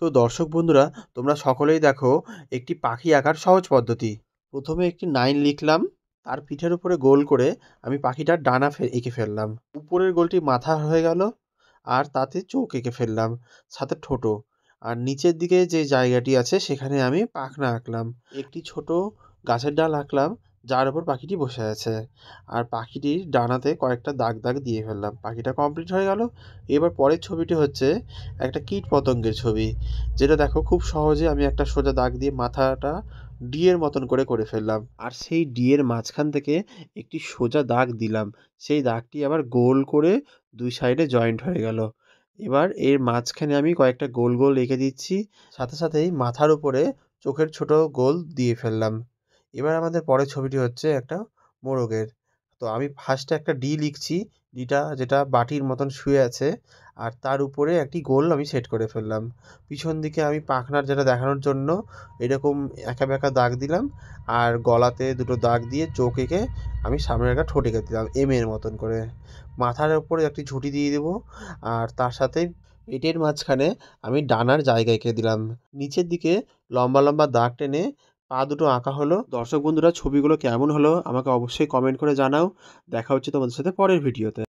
তো দর্শক বন্ধুরা, তোমরা সকলেই দেখো একটি পাখি আঁকার সহজ পদ্ধতি। প্রথমে একটি লাইন লিখলাম, তার পিঠের উপরে গোল করে আমি পাখিটার ডানা এঁকে ফেললাম। উপরের গোলটি মাথা হয়ে গেল, আর তাতে চোখ এঁকে ফেললাম, সাথে ঠোঁটও। আর নিচের দিকে যে জায়গাটি আছে সেখানে আমি পাখনা আঁকলাম। একটি ছোট গাছের ডাল আঁকলাম, যার উপর পাখিটি বসে আছে। আর পাখিটির ডানাতে কয়েকটা দাগ দাগ দিয়ে ফেললাম। পাখিটা কমপ্লিট হয়ে গেল। এবার পরের ছবিটি হচ্ছে একটা কীট পতঙ্গের ছবি, যেটা দেখো খুব সহজে আমি একটা সোজা দাগ দিয়ে মাথাটা ডি এর মতন করে ফেললাম। আর সেই ডি এর মাঝখান থেকে একটি সোজা দাগ দিলাম। সেই দাগটি আবার গোল করে দুই সাইডে জয়েন্ট হয়ে গেল। এবার এর মাঝখানে আমি কয়েকটা গোল গোল এঁকে দিচ্ছি, সাথে সাথেই মাথার উপরে চোখের ছোট গোল দিয়ে ফেললাম। এবার আমাদের পরের ছবিটি হচ্ছে একটা মোরগের। তো আমি ফার্স্টে একটা ডি লিখছি, ডিটা যেটা বাটির মতন শুয়ে আছে, আর তার উপরে একটি গোল আমি সেট করে ফেললাম। পিছন দিকে আমি পাখনার যেটা দেখানোর জন্য এরকম একা বেঁকা দাগ দিলাম, আর গলাতে দুটো দাগ দিয়ে চোখ এঁকে আমি সামনের একটা ঠোঁট এঁকে দিলাম এম এর মতন করে। মাথার উপরে একটি ঝুঁটি দিয়ে দেবো, আর তার সাথে পেটের মাঝখানে আমি ডানার জায়গা এঁকে দিলাম। নিচের দিকে লম্বা লম্বা দাগ টেনে পা দুটো আঁকা হলো। দর্শক বন্ধুরা, ছবিগুলো কেমন হলো আমাকে অবশ্যই কমেন্ট করে জানাও। দেখা হচ্ছে তোমাদের সাথে পরের ভিডিওতে।